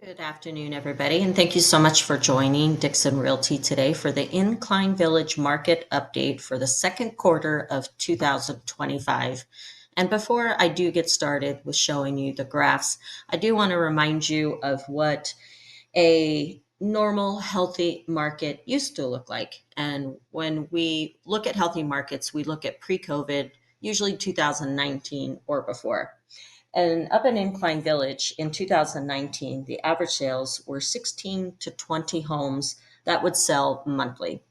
Good afternoon, everybody, and thank you so much for joining Dixon Realty today for the Incline Village market update for the second quarter of 2025. And before I do get started with showing you the graphs, I do want to remind you of what a normal, healthy market used to look like. And when we look at healthy markets, we look at pre COVID, usually 2019 or before. And up in Incline Village in 2019, the average sales were 16 to 20 homes that would sell monthly.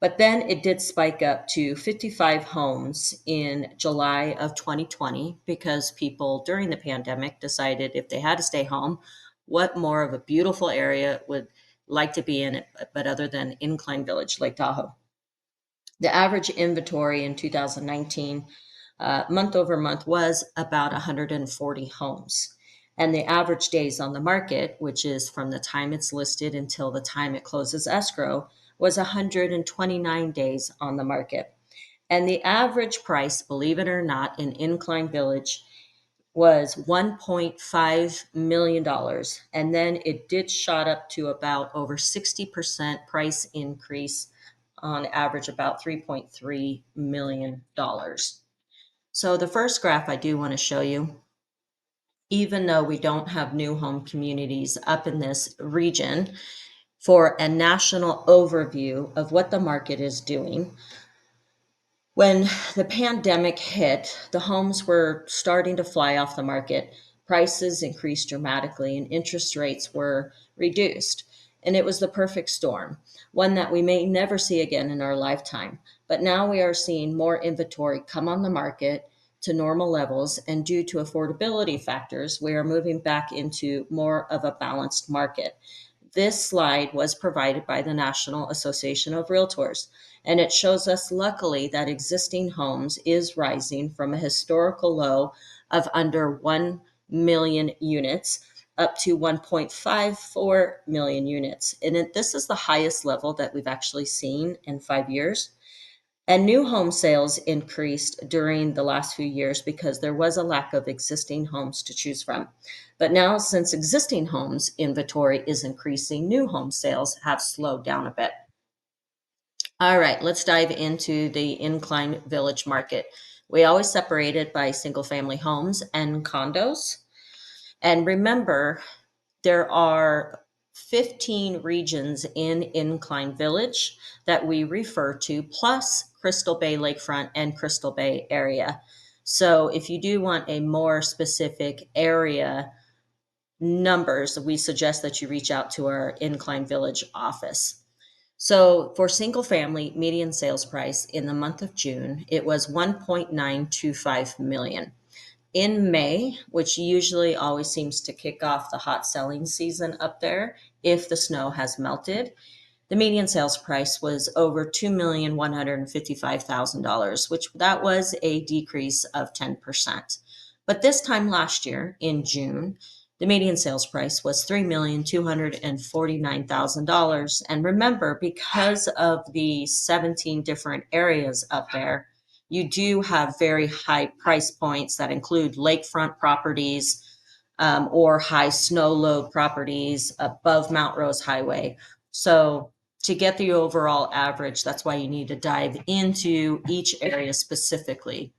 But then it did spike up to 55 homes in July of 2020 because people during the pandemic decided if they had to stay home, what more of a beautiful area would like to be in it, but other than Incline Village, Lake Tahoe. The average inventory in 2019, month over month, was about 140 homes. And the average days on the market, which is from the time it's listed until the time it closes escrow, was 129 days on the market. And the average price, believe it or not, in Incline Village was $1.5 million. And then it did shot up to about over 60% price increase, on average about $3.3 million. So the first graph I do want to show you, even though we don't have new home communities up in this region, for a national overview of what the market is doing. When the pandemic hit, the homes were starting to fly off the market. Prices increased dramatically and interest rates were reduced. And it was the perfect storm, one that we may never see again in our lifetime. But now we are seeing more inventory come on the market to normal levels. And due to affordability factors, we are moving back into more of a balanced market. This slide was provided by the National Association of Realtors, and it shows us luckily that existing homes is rising from a historical low of under 1 million units up to 1.54 million units. And this is the highest level that we've actually seen in 5 years. And new home sales increased during the last few years because there was a lack of existing homes to choose from. But now, since existing homes inventory is increasing, new home sales have slowed down a bit. All right, let's dive into the Incline Village market. We always separate it by single family homes and condos. And remember, there are 15 regions in Incline Village that we refer to, plus Crystal Bay Lakefront and Crystal Bay area. So if you do want a more specific area numbers, we suggest that you reach out to our Incline Village office. So for single family median sales price in the month of June, it was 1.925 million. In May, which usually always seems to kick off the hot selling season up there if the snow has melted, the median sales price was over $2,155,000, which that was a decrease of 10%. But this time last year in June, the median sales price was $3,249,000. And remember, because of the 17 different areas up there, you do have very high price points that include lakefront properties, or high snow load properties above Mount Rose Highway. So to get the overall average, that's why you need to dive into each area specifically.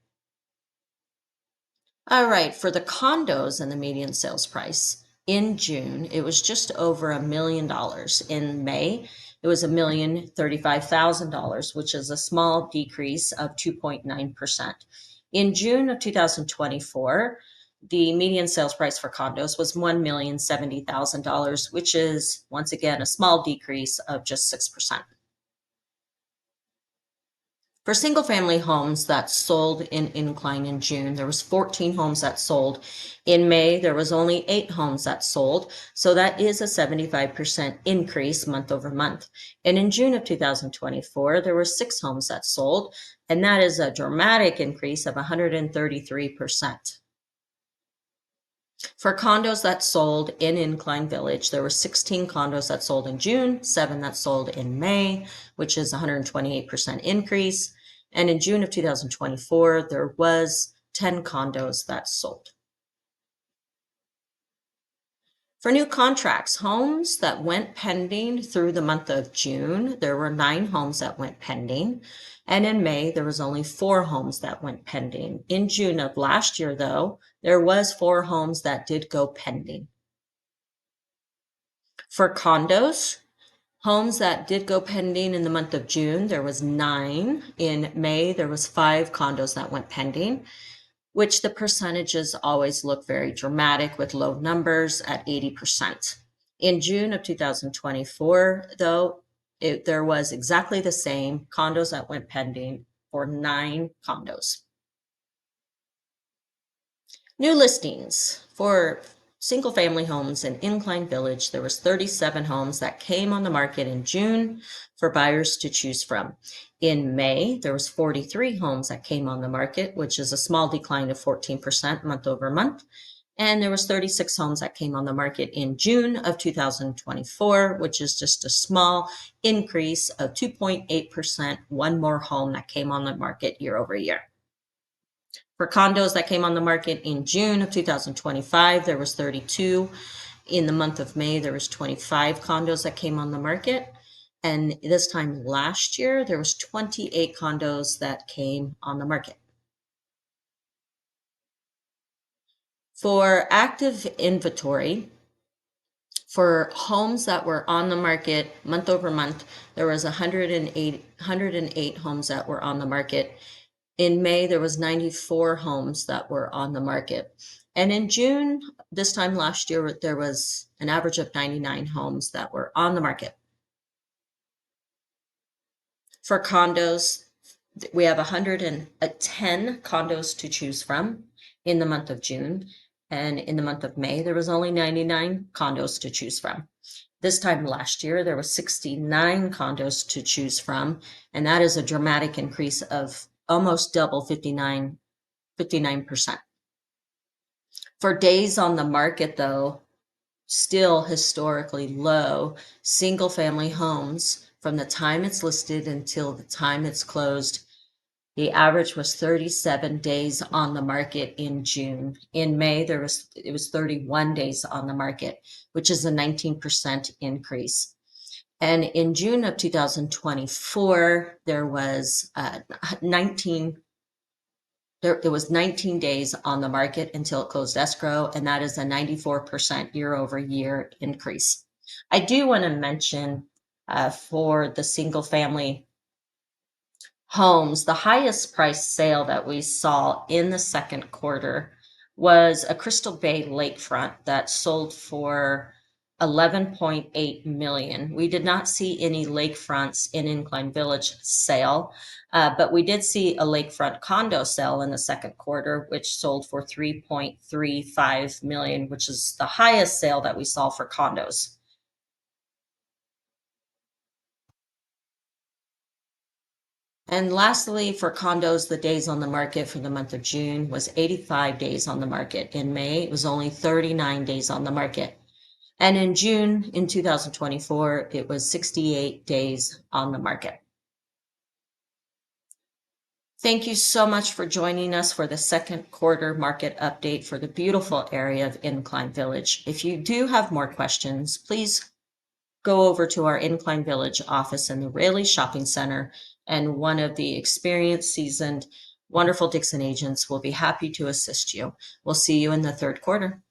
All right, for the condos and the median sales price in June, it was just over $1 million. In May, it was $1,035,000, which is a small decrease of 2.9%. In June of 2024, the median sales price for condos was $1,070,000, which is once again a small decrease of just 6%. For single family homes that sold in Incline in June, there was 14 homes that sold. In May, there was only 8 homes that sold. So that is a 75% increase month over month. And in June of 2024, there were 6 homes that sold. And that is a dramatic increase of 133%. For condos that sold in Incline Village, there were 16 condos that sold in June, 7 that sold in May, which is 128% increase. And in June of 2024, there was 10 condos that sold. For new contracts, homes that went pending through the month of June, there were 9 homes that went pending. And in May, there was only 4 homes that went pending. In June of last year, though, there was 4 homes that did go pending. For condos, homes that did go pending in the month of June, there was 9. In May, there was 5 condos that went pending, which the percentages always look very dramatic with low numbers at 80%. In June of 2024, though, there was exactly the same condos that went pending for 9 condos. New listings for single family homes in Incline Village. There was 37 homes that came on the market in June for buyers to choose from. In May, there was 43 homes that came on the market, which is a small decline of 14% month over month. And there was 36 homes that came on the market in June of 2024, which is just a small increase of 2.8%, one more home that came on the market year over year. For condos that came on the market in June of 2025, there was 32. In the month of May, there was 25 condos that came on the market. And this time last year, there was 28 condos that came on the market. For active inventory, for homes that were on the market month over month, there was 108 homes that were on the market. In May, there was 94 homes that were on the market. And in June, this time last year, there was an average of 99 homes that were on the market. For condos, we have 110 condos to choose from in the month of June. And in the month of May, there was only 99 condos to choose from. This time last year, there were 69 condos to choose from, and that is a dramatic increase of almost double 59%. For days on the market, though, still historically low, single family homes from the time it's listed until the time it's closed, the average was 37 days on the market in June. In May, it was 31 days on the market, which is a 19% increase. And in June of 2024, there was 19 it was 19 days on the market until it closed escrow, and that is a 94% year over year increase. I do want to mention for the single family homes, the highest price sale that we saw in the second quarter was a Crystal Bay lakefront that sold for 11.8 million. We did not see any lakefronts in Incline Village sale, but we did see a lakefront condo sale in the second quarter, which sold for 3.35 million, which is the highest sale that we saw for condos. And lastly, for condos, the days on the market for the month of June was 85 days on the market. In May, it was only 39 days on the market. And in June in 2024, it was 68 days on the market. Thank you so much for joining us for the second quarter market update for the beautiful area of Incline Village. If you do have more questions, please go over to our Incline Village office in the Raleigh Shopping Center, and one of the experienced, seasoned, wonderful Dixon agents will be happy to assist you. We'll see you in the third quarter.